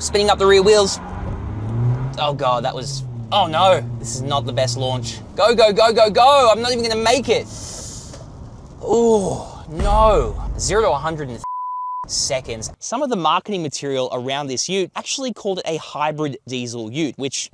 Spinning up the rear wheels. Oh God, that was, oh no, this is not the best launch. Go, go, go, go, go. I'm not even gonna make it. Oh, no. 0 to 100 in seconds. Some of the marketing material around this ute actually called it a hybrid diesel ute, which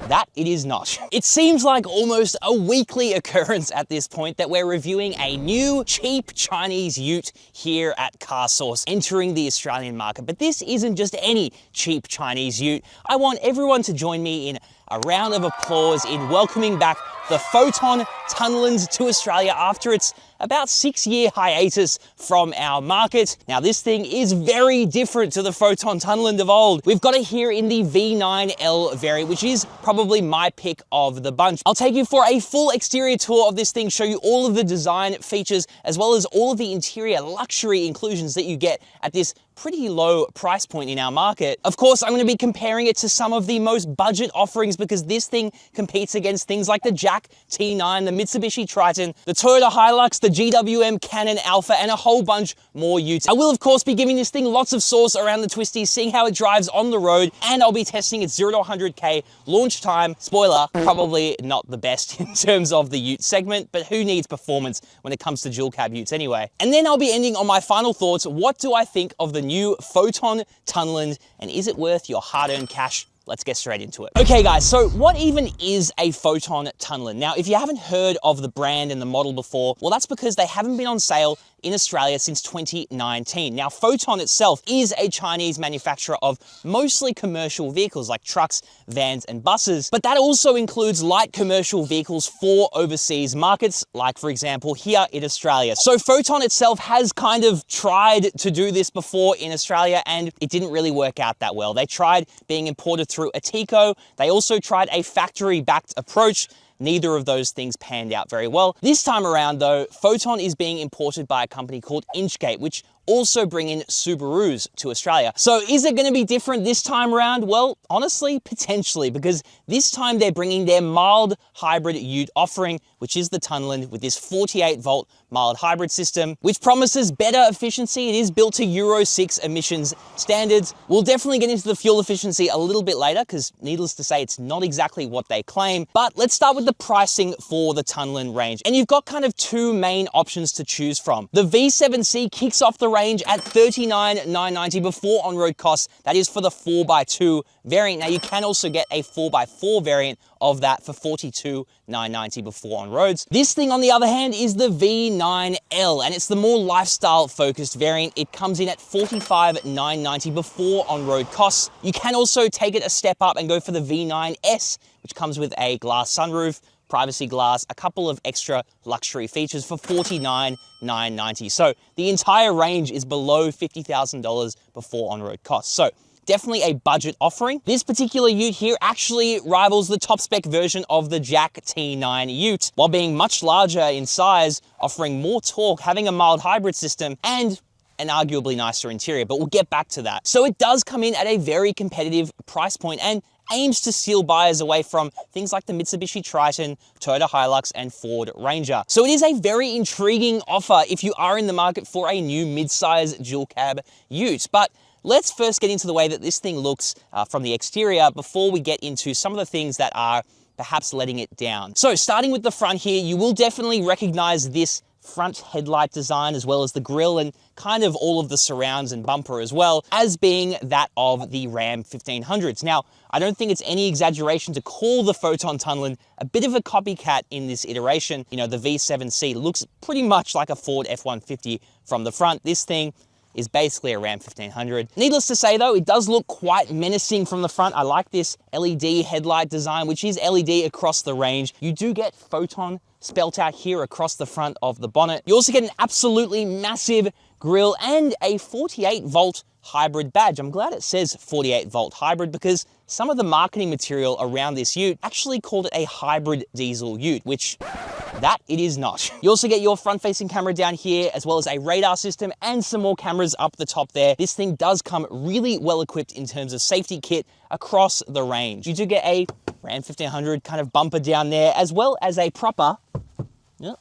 that it is not. It seems like almost a weekly occurrence at this point that we're reviewing a new cheap Chinese ute here at CarSauce entering the Australian market. But this isn't just any cheap Chinese ute. I want everyone to join me in a round of applause in welcoming back the Foton Tunland to Australia after its about 6-year hiatus from our market. Now this thing is very different to the Foton Tunland of old. We've got it here in the V9L variant, which is probably my pick of the bunch. I'll take you for a full exterior tour of this thing, show you all of the design features, as well as all of the interior luxury inclusions that you get at this pretty low price point in our market. Of course, I'm going to be comparing it to some of the most budget offerings because this thing competes against things like the Jack T9, the Mitsubishi Triton, the Toyota Hilux, the GWM Cannon Alpha, and a whole bunch more utes. I will, of course, be giving this thing lots of sauce around the twisties, seeing how it drives on the road, and I'll be testing its 0 to 100K launch time. Spoiler, probably not the best in terms of the ute segment, but who needs performance when it comes to dual cab utes anyway? And then I'll be ending on my final thoughts. What do I think of the new Foton Tunland, and is it worth your hard-earned cash? Let's get straight into it. Okay guys, so what even is a Foton Tunland? Now, if you haven't heard of the brand and the model before, well, that's because they haven't been on sale in Australia since 2019. Now, Foton itself is a Chinese manufacturer of mostly commercial vehicles like trucks, vans, and buses, but that also includes light commercial vehicles for overseas markets, like for example, here in Australia. So Foton itself has kind of tried to do this before in Australia, and it didn't really work out that well. They tried being imported through Atico. They also tried a factory-backed approach. Neither of those things panned out very well. This time around though, Foton is being imported by a company called Inchcape, which also bring in Subarus to Australia. So is it going to be different this time around? Well, honestly, potentially, because this time they're bringing their mild hybrid ute offering, which is the Tunland with this 48-volt mild hybrid system, which promises better efficiency. It is built to Euro 6 emissions standards. We'll definitely get into the fuel efficiency a little bit later, because needless to say, it's not exactly what they claim. But let's start with the pricing for the Tunland range. And you've got kind of two main options to choose from. The V7C kicks off the range at $39,990 before on-road costs. That is for the 4x2 variant. Now you can also get a 4x4 variant of that for $42,990 before on roads. This thing on the other hand is the V9L, and it's the more lifestyle focused variant. It comes in at $45,990 before on-road costs. You can also take it a step up and go for the V9S, which comes with a glass sunroof, privacy glass, a couple of extra luxury features for $49,990. So the entire range is below $50,000 before on-road costs. So definitely a budget offering. This particular ute here actually rivals the top spec version of the Jack T9 ute, while being much larger in size, offering more torque, having a mild hybrid system, and an arguably nicer interior, but we'll get back to that. So it does come in at a very competitive price point and aims to steal buyers away from things like the Mitsubishi Triton, Toyota Hilux, and Ford Ranger. So it is a very intriguing offer if you are in the market for a new mid-size dual cab ute. But let's first get into the way that this thing looks from the exterior before we get into some of the things that are perhaps letting it down. So starting with the front here, you will definitely recognize this front headlight design, as well as the grille and kind of all of the surrounds and bumper as well, as being that of the Ram 1500s. Now, I don't think it's any exaggeration to call the Foton Tunland a bit of a copycat in this iteration. You know, the V7C looks pretty much like a Ford F-150 from the front. This thing is basically a Ram 1500. Needless to say though, it does look quite menacing from the front. I like this LED headlight design, which is LED across the range. You do get Foton spelt out here across the front of the bonnet. You also get an absolutely massive grille and a 48-volt hybrid badge. I'm glad it says 48-volt hybrid because some of the marketing material around this ute actually called it a hybrid diesel ute, which that it is not. You also get your front-facing camera down here, as well as a radar system and some more cameras up the top there. This thing does come really well equipped in terms of safety kit across the range. You do get a Ram 1500 kind of bumper down there, as well as a proper,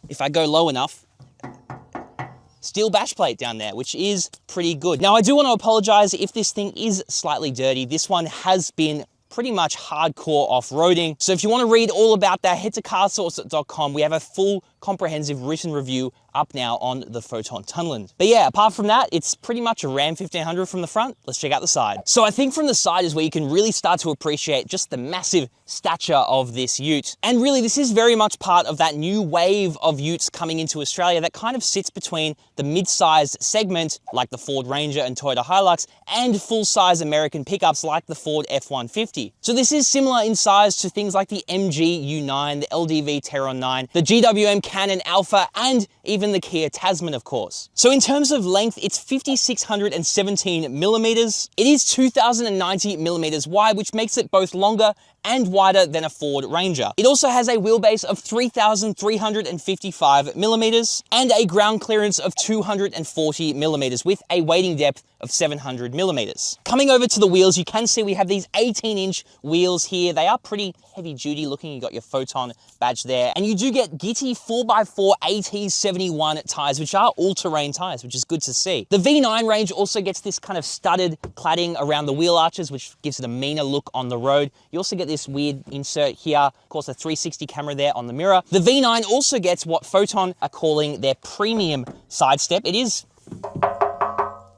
if I go low enough, steel bash plate down there, which is pretty good. Now, I do want to apologize if this thing is slightly dirty. This one has been pretty much hardcore off-roading. So if you want to read all about that, head to carsauce.com. We have a full comprehensive written review up now on the Foton Tunland. But yeah, apart from that, it's pretty much a Ram 1500 from the front. Let's check out the side. So I think from the side is where you can really start to appreciate just the massive stature of this ute. And really, this is very much part of that new wave of utes coming into Australia that kind of sits between the mid-sized segment, like the Ford Ranger and Toyota Hilux, and full-size American pickups like the Ford F-150. So this is similar in size to things like the MG U9, the LDV Terron 9, the GWM Cannon Alpha, and even the Kia Tasman, of course. So in terms of length, it's 5,617 millimeters. It is 2,090 millimeters wide, which makes it both longer and wider than a Ford Ranger. It also has a wheelbase of 3,355 millimeters and a ground clearance of 240 millimeters with a wading depth of 700 millimeters. Coming over to the wheels, you can see we have these 18-inch wheels here. They are pretty heavy duty looking. You got your Foton badge there. And you do get Gitti 4x4 AT71 tires, which are all-terrain tires, which is good to see. The V9 range also gets this kind of studded cladding around the wheel arches, which gives it a meaner look on the road. You also get this weird insert here, of course, a 360 camera there on the mirror. The V9 also gets what Foton are calling their premium side step. It is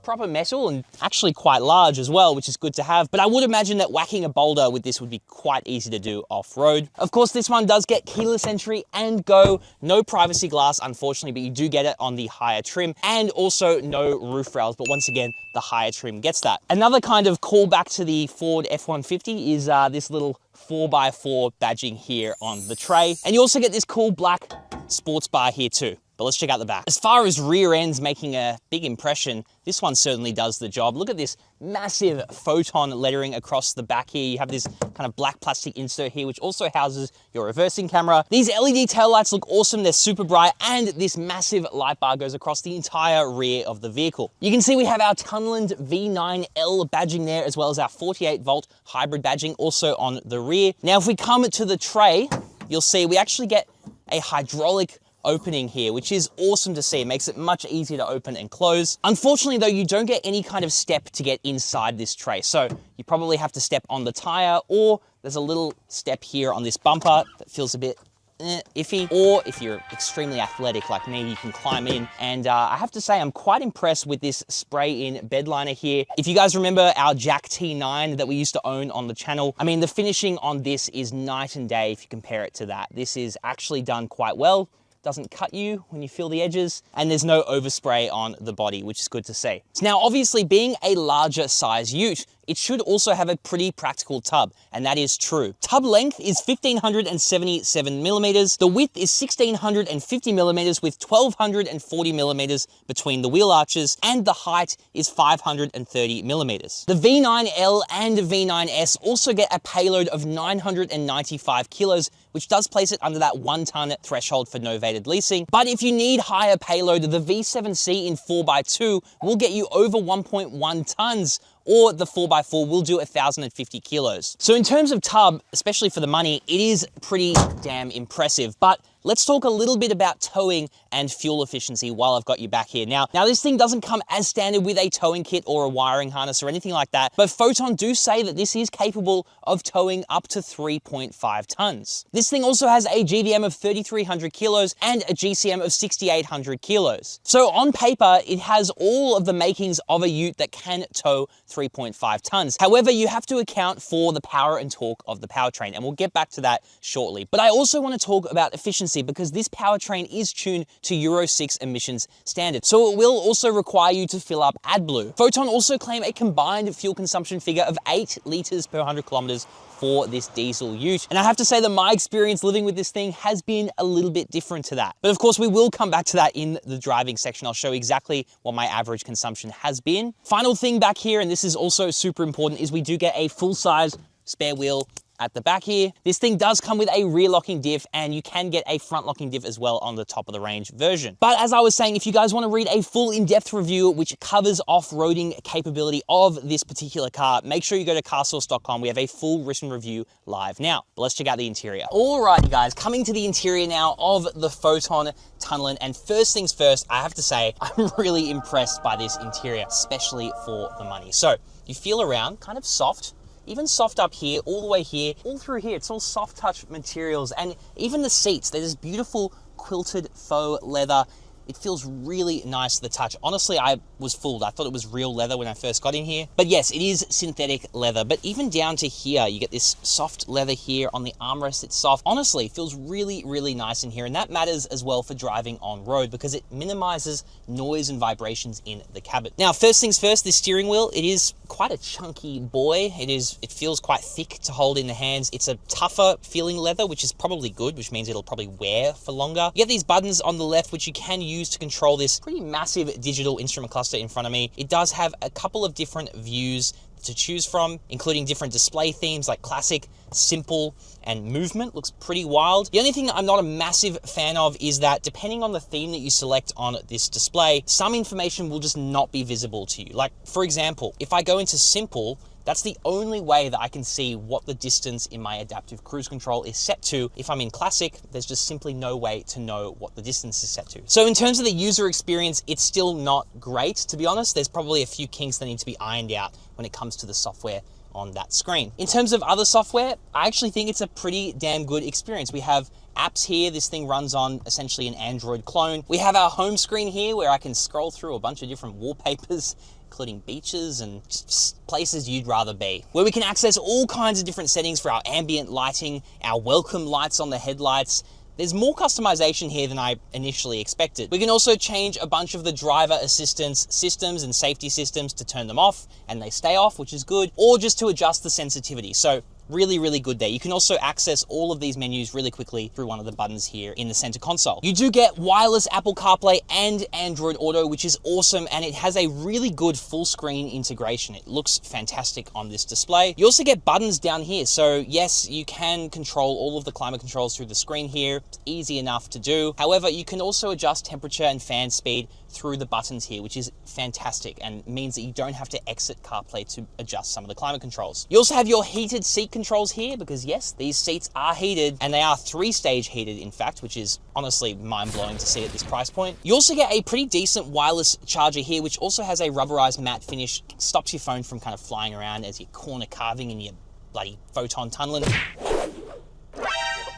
proper metal and actually quite large as well, which is good to have. But I would imagine that whacking a boulder with this would be quite easy to do off-road. Of course, this one does get keyless entry and go. No privacy glass, unfortunately, but you do get it on the higher trim, and also no roof rails. But once again, the higher trim gets that. Another kind of callback to the Ford F-150 is this little 4x4 badging here on the tray. And you also get this cool black sports bar here too. But let's check out the back. As far as rear ends making a big impression, this one certainly does the job. Look at this massive Foton lettering across the back here. You have this kind of black plastic insert here, which also houses your reversing camera. These LED taillights look awesome. They're super bright, and this massive light bar goes across the entire rear of the vehicle. You can see we have our Tunland V9L badging there, as well as our 48-volt hybrid badging also on the rear. Now, if we come to the tray, you'll see we actually get a hydraulic opening here, which is awesome to see. It makes it much easier to open and close. Unfortunately though, you don't get any kind of step to get inside this tray. So you probably have to step on the tire, or there's a little step here on this bumper that feels a bit iffy. Or if you're extremely athletic like me, you can climb in. And I have to say, I'm quite impressed with this spray-in bed liner here. If you guys remember our Jack T9 that we used to own on the channel, I mean, the finishing on this is night and day if you compare it to that. This is actually done quite well. Doesn't cut you when you feel the edges, and there's no overspray on the body, which is good to see. So now, obviously, being a larger size ute, it should also have a pretty practical tub, and that is true. Tub length is 1,577 millimeters. The width is 1,650 millimeters with 1,240 millimeters between the wheel arches, and the height is 530 millimeters. The V9L and V9S also get a payload of 995 kilos, which does place it under that 1 ton threshold for novated leasing. But if you need higher payload, the V7C in 4x2 will get you over 1.1 tons, or the 4x4 will do 1,050 kilos. So in terms of tub, especially for the money, it is pretty damn impressive. But let's talk a little bit about towing and fuel efficiency while I've got you back here. Now this thing doesn't come as standard with a towing kit or a wiring harness or anything like that, but Foton do say that this is capable of towing up to 3.5 tons. This thing also has a GVM of 3,300 kilos and a GCM of 6,800 kilos. So on paper, it has all of the makings of a ute that can tow 3.5 tons. However, you have to account for the power and torque of the powertrain, and we'll get back to that shortly. But I also want to talk about efficiency, because this powertrain is tuned to Euro 6 emissions standard. So it will also require you to fill up AdBlue. Foton also claim a combined fuel consumption figure of 8 liters per 100 kilometers for this diesel ute. And I have to say that my experience living with this thing has been a little bit different to that. But of course, we will come back to that in the driving section. I'll show exactly what my average consumption has been. Final thing back here, and this is also super important, is we do get a full-size spare wheel at the back here. This thing does come with a rear locking diff, and you can get a front locking diff as well on the top of the range version. But as I was saying, if you guys want to read a full in-depth review which covers off-roading capability of this particular car, make sure you go to carsauce.com. We have a full written review live now. But let's check out the interior. Alrighty guys, coming to the interior now of the Foton Tunland, and first things first, I have to say, I'm really impressed by this interior, especially for the money. So, you feel around, kind of soft, even soft up here, all the way here, all through here. It's all soft touch materials, and even the seats, they're this beautiful quilted faux leather. It feels really nice to the touch. Honestly, I was fooled. I thought it was real leather when I first got in here. But yes, it is synthetic leather. But even down to here, you get this soft leather here on the armrest. It's soft. Honestly, it feels really, really nice in here. And that matters as well for driving on road because it minimizes noise and vibrations in the cabin. Now, first things first, this steering wheel, it is quite a chunky boy. It feels quite thick to hold in the hands. It's a tougher feeling leather, which is probably good, which means it'll probably wear for longer. You get these buttons on the left, which you can use to control this pretty massive digital instrument cluster in front of me. It does have a couple of different views to choose from, including different display themes like classic, simple, and movement. Looks pretty wild. The only thing that I'm not a massive fan of is that depending on the theme that you select on this display, some information will just not be visible to you. Like, for example, if I go into simple, that's the only way that I can see what the distance in my adaptive cruise control is set to. If I'm in classic, there's just simply no way to know what the distance is set to. So in terms of the user experience, it's still not great, to be honest. There's probably a few kinks that need to be ironed out when it comes to the software on that screen. In terms of other software, I actually think it's a pretty damn good experience. We have apps here. This thing runs on essentially an Android clone. We have our home screen here where I can scroll through a bunch of different wallpapers, including beaches and just places you'd rather be, where we can access all kinds of different settings for our ambient lighting, our welcome lights on the headlights. There's more customization here than I initially expected. We can also change a bunch of the driver assistance systems and safety systems to turn them off and they stay off, which is good, or just to adjust the sensitivity. So really, really good there. You can also access all of these menus really quickly through one of the buttons here in the center console. You do get wireless Apple CarPlay and Android Auto, which is awesome, and it has a really good full screen integration. It looks fantastic on this display. You also get buttons down here. So yes, you can control all of the climate controls through the screen here. It's easy enough to do. However, you can also adjust temperature and fan speed through the buttons here, which is fantastic and means that you don't have to exit CarPlay to adjust some of the climate controls. You also have your heated seat controls here because yes, these seats are heated and they are 3-stage heated in fact, which is honestly mind-blowing to see at this price point. You also get a pretty decent wireless charger here, which also has a rubberized matte finish, stops your phone from kind of flying around as you're corner carving in your bloody Foton Tunland.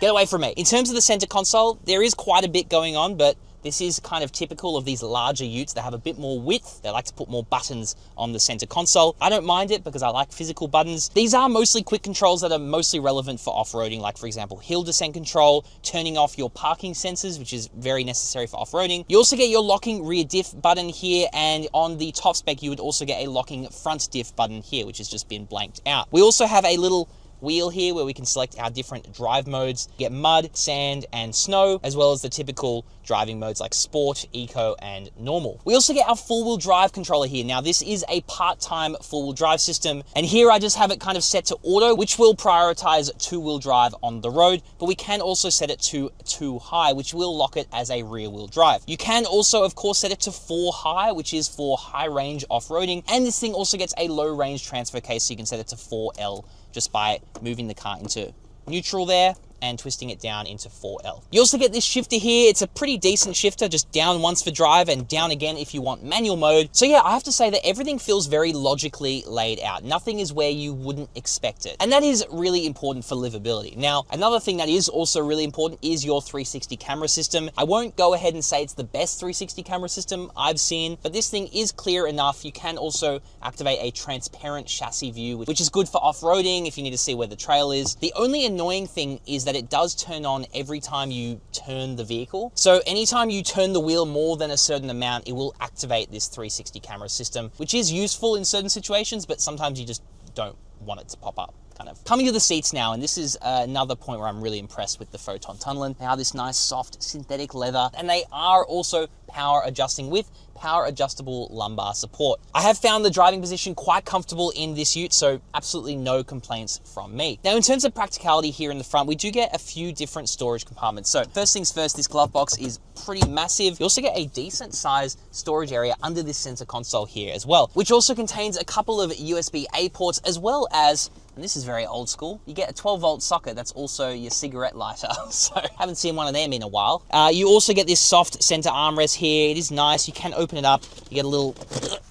Get away from me. In terms of the center console, there is quite a bit going on, but this is kind of typical of these larger utes. They have a bit more width. They like to put more buttons on the center console. I don't mind it because I like physical buttons. These are mostly quick controls that are mostly relevant for off-roading, like for example, hill descent control, turning off your parking sensors, which is very necessary for off-roading. You also get your locking rear diff button here, and on the top spec, you would also get a locking front diff button here, which has just been blanked out. We also have a little wheel here where we can select our different drive modes. You get mud, sand, and snow, as well as the typical driving modes like sport, eco, and normal. We also get our four-wheel drive controller here. Now, this is a part-time four-wheel drive system, and here I just have it kind of set to auto, which will prioritize two-wheel drive on the road, but we can also set it to 2 high, which will lock it as a rear-wheel drive. You can also, of course, set it to 4 high, which is for high-range off-roading, and this thing also gets a low-range transfer case, so you can set it to 4L just by moving the car into neutral there and twisting it down into 4L. You also get this shifter here. It's a pretty decent shifter, just down once for drive and down again if you want manual mode. So yeah, I have to say that everything feels very logically laid out. Nothing is where you wouldn't expect it. And that is really important for livability. Now, another thing that is also really important is your 360 camera system. I won't go ahead and say it's the best 360 camera system I've seen, but this thing is clear enough. You can also activate a transparent chassis view, which is good for off-roading if you need to see where the trail is. The only annoying thing is that it does turn on every time you turn the vehicle. So anytime you turn the wheel more than a certain amount, it will activate this 360 camera system, which is useful in certain situations, but sometimes you just don't want it to pop up. kind of. Coming to the seats now, and this is another point where I'm really impressed with the Foton Tunland. They are this nice soft synthetic leather, and they are also power adjusting with power adjustable lumbar support. I have found the driving position quite comfortable in this ute, so absolutely no complaints from me. Now, in terms of practicality here in the front, we do get a few different storage compartments. So first things first, this glove box is pretty massive. You also get a decent size storage area under this center console here as well, which also contains a couple of USB-A ports, as well as, and this is very old school, you get a 12-volt socket that's also your cigarette lighter. So haven't seen one of them in a while. You also get this soft center armrest here. It is nice. You can open it up. You get a little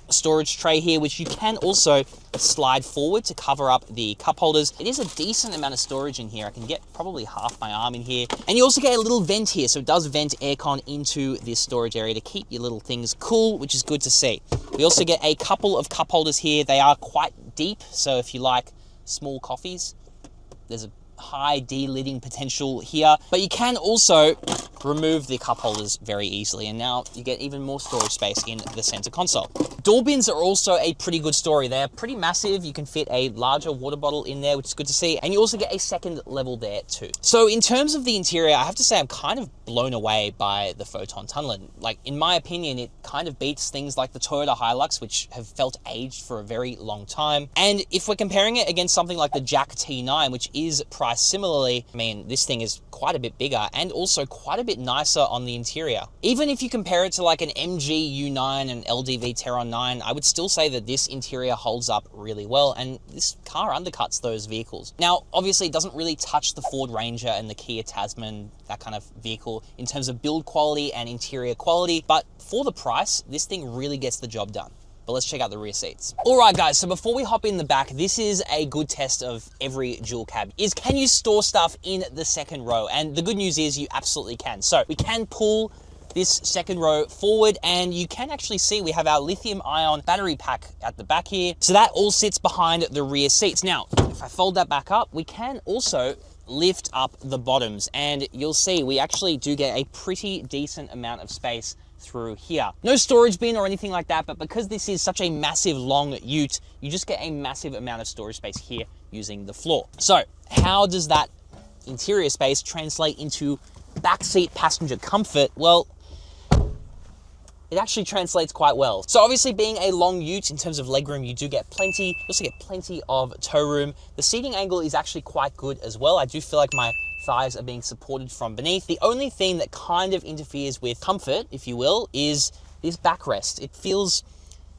storage tray here, which you can also slide forward to cover up the cup holders. It is a decent amount of storage in here. I can get probably half my arm in here. And you also get a little vent here. So it does vent aircon into this storage area to keep your little things cool, which is good to see. We also get a couple of cup holders here. They are quite deep. So if you like small coffees, there's a high de-lidding potential here, but you can also remove the cup holders very easily, and now you get even more storage space in the center console. Door bins are also a pretty good story. They're pretty massive. You can fit a larger water bottle in there, which is good to see, and you also get a second level there too. So in terms of the interior, I have to say I'm kind of blown away by the Foton Tunland. Like, in my opinion, it kind of beats things like the Toyota Hilux, which have felt aged for a very long time. And if we're comparing it against something like the Jack T9, which is priced similarly, I mean, this thing is quite a bit bigger and also quite a bit nicer on the interior. Even if you compare it to like an MG U9 and LDV Terron 9, I would still say that this interior holds up really well, and this car undercuts those vehicles. Now, obviously, it doesn't really touch the Ford Ranger and the Kia Tasman, that kind of vehicle, in terms of build quality and interior quality, but for the price, this thing really gets the job done. But let's check out the rear seats. All right, guys, so before we hop in the back, this is a good test of every dual cab, is can you store stuff in the second row? And the good news is you absolutely can. So we can pull this second row forward, and you can actually see we have our lithium ion battery pack at the back here. So that all sits behind the rear seats. Now, if I fold that back up, we can also lift up the bottoms, and you'll see we actually do get a pretty decent amount of space through here. No storage bin or anything like that, but because this is such a massive long ute, you just get a massive amount of storage space here using the floor. So how does that interior space translate into backseat passenger comfort? Well, it actually translates quite well. So obviously, being a long ute, in terms of legroom, you do get plenty. You also get plenty of toe room. The seating angle is actually quite good as well. I do feel like my thighs are being supported from beneath. The only thing that kind of interferes with comfort, if you will, is this backrest. It feels,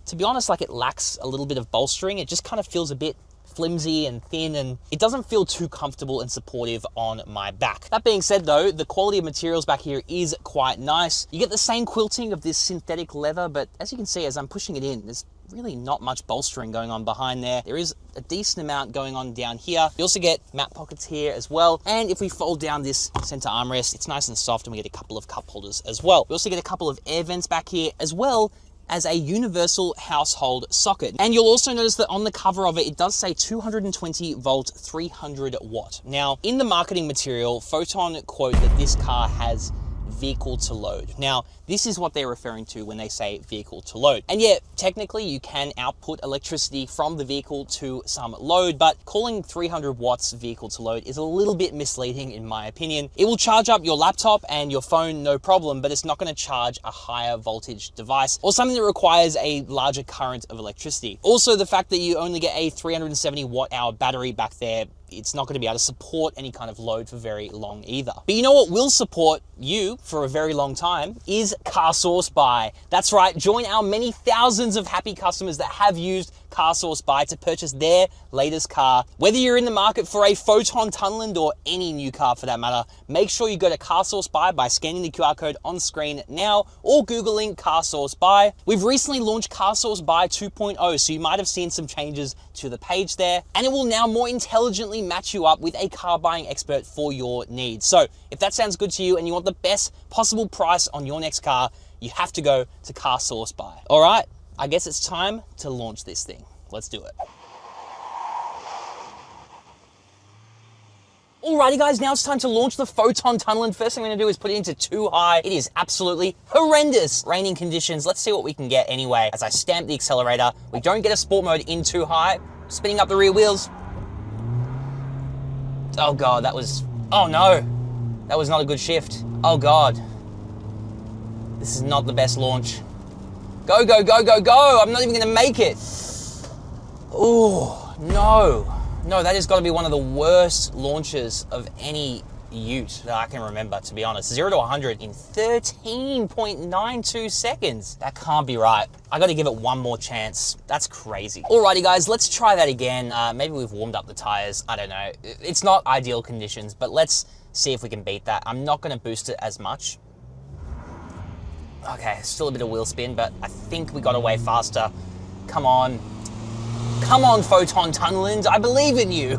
to be honest, like it lacks a little bit of bolstering. It just kind of feels a bit flimsy and thin, and it doesn't feel too comfortable and supportive on my back. That being said though, the quality of materials back here is quite nice. You get the same quilting of this synthetic leather, but as you can see, as I'm pushing it in, there's really not much bolstering going on behind there. There is a decent amount going on down here. You also get mat pockets here as well. And if we fold down this center armrest, it's nice and soft, and we get a couple of cup holders as well. We also get a couple of air vents back here, as well as a universal household socket. And you'll also notice that on the cover of it, it does say 220 volt, 300 watt. Now, in the marketing material, Foton quote that this car has vehicle to load. Now, this is what they're referring to when they say vehicle to load. And yeah, technically you can output electricity from the vehicle to some load, but calling 300 watts vehicle to load is a little bit misleading in my opinion. It will charge up your laptop and your phone, no problem, but it's not going to charge a higher voltage device or something that requires a larger current of electricity. Also, the fact that you only get a 370 watt hour battery back there, it's not going to be able to support any kind of load for very long either. But you know what will support you for a very long time is CarSauce Buy. That's right, join our many thousands of happy customers that have used CarSauce Buy to purchase their latest car. Whether you're in the market for a Foton Tunland or any new car for that matter, make sure you go to CarSauce Buy by scanning the QR code on screen now or Googling CarSauce Buy. We've recently launched CarSauce Buy 2.0, so you might have seen some changes to the page there, and it will now more intelligently match you up with a car buying expert for your needs. So if that sounds good to you and you want the best possible price on your next car, you have to go to CarSauce Buy. All right, I guess it's time to launch this thing. Let's do it. Alrighty guys, now it's time to launch the Foton Tunland. First thing I'm gonna do is put it into 2 high. It is absolutely horrendous raining conditions. Let's see what we can get anyway. As I stamp the accelerator, we don't get a sport mode in 2 high. Spinning up the rear wheels. Oh God, that was, oh no. That was not a good shift. Oh God. This is not the best launch. Go, go, go, go, go. I'm not even gonna make it. Oh, no. No, that has got to be one of the worst launches of any ute that I can remember, to be honest. 0 to 100 in 13.92 seconds. That can't be right. I got to give it one more chance. That's crazy. Alrighty, guys, let's try that again. Maybe we've warmed up the tires. I don't know. It's not ideal conditions, but let's see if we can beat that. I'm not going to boost it as much. Okay, still a bit of wheel spin, but I think we got away faster. Come on. Come on, Foton Tunland. I believe in you.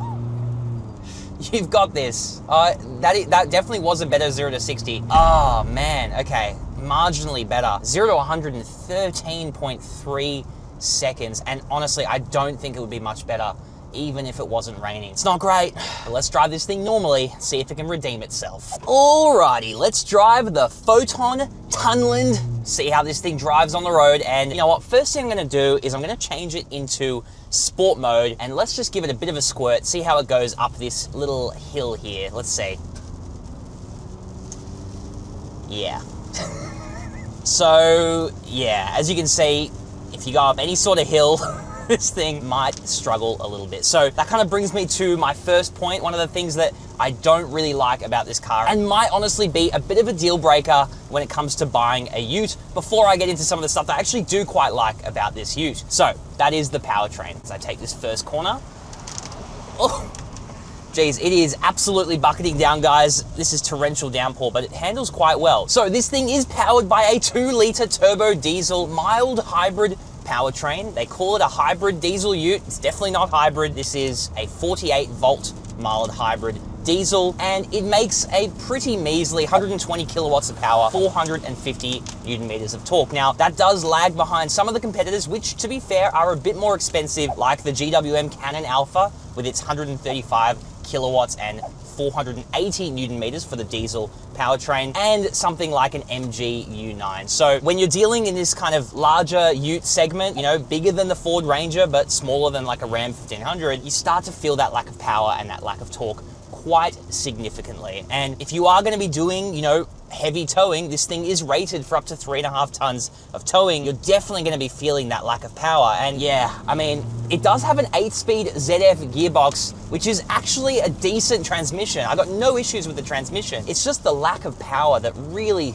You've got this. That definitely was a better 0 to 60. Oh, man. Okay. Marginally better. 0 to 113.3 seconds. And honestly, I don't think it would be much better, even if it wasn't raining. It's not great, but let's drive this thing normally, see if it can redeem itself. Alrighty, let's drive the Foton Tunland, see how this thing drives on the road. And you know what? First thing I'm gonna do is I'm gonna change it into sport mode, and let's just give it a bit of a squirt, see how it goes up this little hill here. Let's see. Yeah. So, yeah, as you can see, if you go up any sort of hill, this thing might struggle a little bit. So that kind of brings me to my first point. One of the things that I don't really like about this car, and might honestly be a bit of a deal breaker when it comes to buying a ute, before I get into some of the stuff that I actually do quite like about this ute. So that is the powertrain. As I take this first corner, oh, geez, it is absolutely bucketing down, guys. This is torrential downpour, but it handles quite well. So this thing is powered by a 2-liter turbo diesel mild hybrid powertrain. They call it a hybrid diesel ute. It's definitely not hybrid. This is a 48-volt mild hybrid diesel, and it makes a pretty measly 120 kilowatts of power, 450 newton meters of torque. Now, that does lag behind some of the competitors, which, to be fair, are a bit more expensive, like the GWM Cannon Alpha with its 135 kilowatts and 480 newton meters for the diesel powertrain, and something like an MG U9. So when you're dealing in this kind of larger ute segment, you know, bigger than the Ford Ranger, but smaller than like a Ram 1500, you start to feel that lack of power and that lack of torque quite significantly. And if you are going to be doing, you know, heavy towing, this thing is rated for up to 3.5 tons of towing. You're definitely going to be feeling that lack of power. And yeah, I mean, it does have an 8-speed ZF gearbox, which is actually a decent transmission. I got no issues with the transmission. It's just the lack of power that really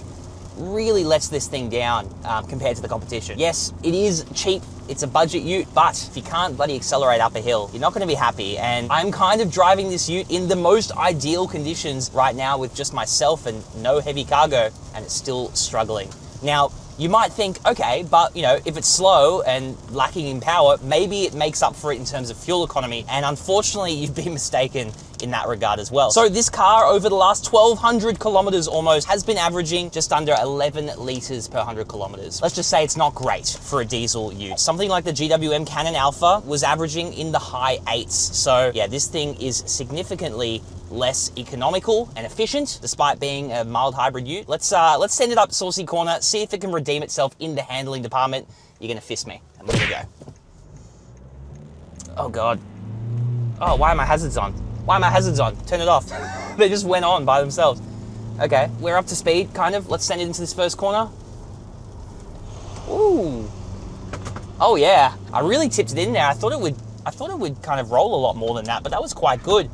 lets this thing down compared to the competition. Yes, it is cheap. It's a budget ute, but if you can't bloody accelerate up a hill, you're not going to be happy. And I'm kind of driving this ute in the most ideal conditions right now with just myself and no heavy cargo, and it's still struggling. Now, you might think, okay, but you know, if it's slow and lacking in power, maybe it makes up for it in terms of fuel economy. And unfortunately, you've been mistaken in that regard as well. So this car, over the last 1,200 kilometers almost, has been averaging just under 11 liters per 100 kilometers. Let's just say it's not great for a diesel ute. Something like the GWM Cannon Alpha was averaging in the high 8s. So yeah, this thing is significantly less economical and efficient, despite being a mild hybrid ute. Let's send it up Saucy Corner, see if it can redeem itself in the handling department. You're gonna fist me. I'm gonna go. Oh God. Oh, why are my hazards on? Why are my hazards on? Turn it off. They just went on by themselves. Okay, we're up to speed, kind of. Let's send it into this first corner. Ooh. Oh yeah, I really tipped it in there. I thought it would kind of roll a lot more than that, but that was quite good.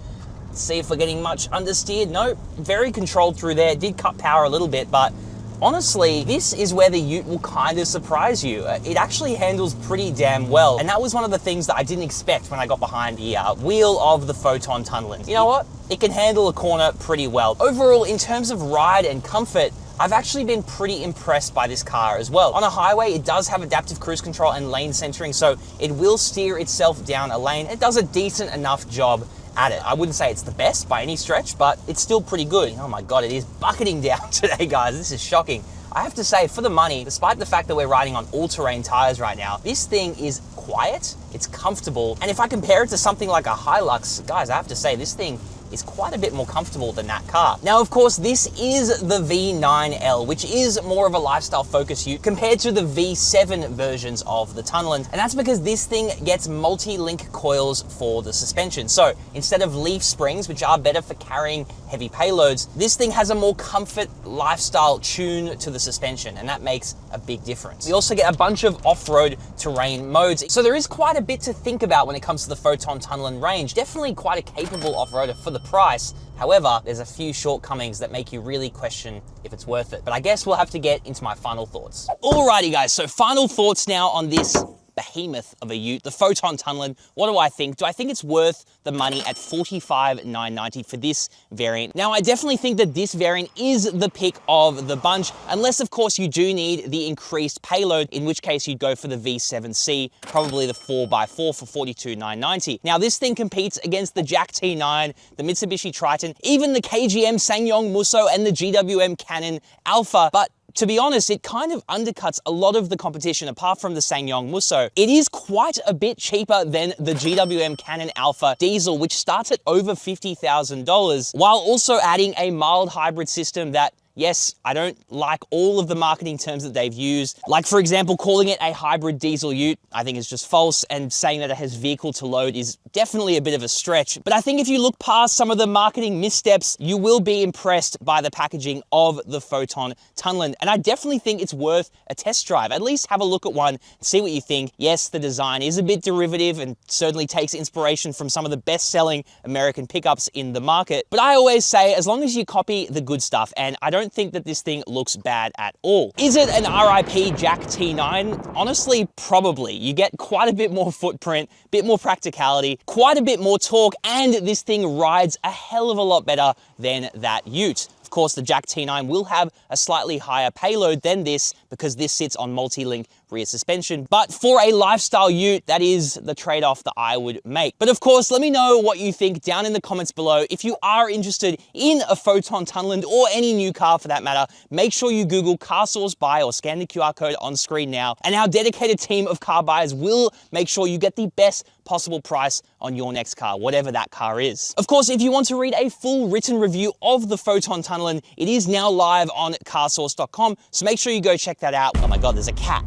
Let's see if we're getting much understeered. No, very controlled through there. It did cut power a little bit, but honestly, this is where the ute will kind of surprise you. It actually handles pretty damn well. And that was one of the things that I didn't expect when I got behind the wheel of the Foton Tunland. You know what? It can handle a corner pretty well. Overall, in terms of ride and comfort, I've actually been pretty impressed by this car as well. On a highway, it does have adaptive cruise control and lane centering, so it will steer itself down a lane. It does a decent enough job at it. I wouldn't say it's the best by any stretch, but it's still pretty good. Oh my God, it is bucketing down today, guys. This is shocking. I have to say, for the money, despite the fact that we're riding on all-terrain tires right now, this thing is quiet, it's comfortable, and if I compare it to something like a Hilux, guys, I have to say, this thing is quite a bit more comfortable than that car. Now, of course, this is the V9L, which is more of a lifestyle focus ute compared to the V7 versions of the Tunland. And that's because this thing gets multi-link coils for the suspension. So instead of leaf springs, which are better for carrying heavy payloads, this thing has a more comfort lifestyle tune to the suspension, and that makes a big difference. We also get a bunch of off-road terrain modes. So there is quite a bit to think about when it comes to the Foton Tunland range. Definitely quite a capable off-roader for the price. However, there's a few shortcomings that make you really question if it's worth it. But I guess we'll have to get into my final thoughts. Alrighty guys, so final thoughts now on this behemoth of a ute, the Foton Tunland. What do I think? Do I think it's worth the money at $45,990 for this variant? Now, I definitely think that this variant is the pick of the bunch, unless of course you do need the increased payload, in which case you'd go for the V7C, probably the 4x4 for $42,990. Now, this thing competes against the Jack T9, the Mitsubishi Triton, even the KGM Sangyong Musso and the GWM Cannon Alpha, but to be honest, it kind of undercuts a lot of the competition apart from the Sangyong Musso. It is quite a bit cheaper than the GWM Cannon Alpha diesel, which starts at over $50,000, while also adding a mild hybrid system that, yes, I don't like all of the marketing terms that they've used. Like, for example, calling it a hybrid diesel ute, I think is just false, and saying that it has vehicle to load is definitely a bit of a stretch. But I think if you look past some of the marketing missteps, you will be impressed by the packaging of the Foton Tunland. And I definitely think it's worth a test drive. At least have a look at one, see what you think. Yes, the design is a bit derivative and certainly takes inspiration from some of the best-selling American pickups in the market. But I always say, as long as you copy the good stuff, and I don't think that this thing looks bad at all. Is it an RIP Jack T9? Honestly, probably. You get quite a bit more footprint, bit more practicality, quite a bit more torque, and this thing rides a hell of a lot better than that ute. Of course, the Jack T9 will have a slightly higher payload than this because this sits on multi-link rear suspension. But for a lifestyle ute, that is the trade-off that I would make. But of course, let me know what you think down in the comments below. If you are interested in a Foton Tunland or any new car for that matter, make sure you Google CarSauce buy or scan the QR code on screen now. And our dedicated team of car buyers will make sure you get the best possible price on your next car, whatever that car is. Of course, if you want to read a full written review of the Foton Tunland, it is now live on carsauce.com, so make sure you go check that out. Oh my God, there's a cat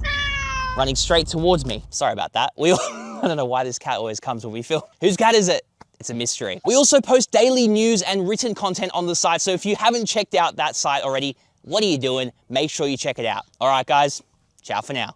running straight towards me. Sorry about that. I don't know why this cat always comes when we film. Whose cat is it? It's a mystery. We also post daily news and written content on the site, so if you haven't checked out that site already, what are you doing? Make sure you check it out. All right, guys, ciao for now.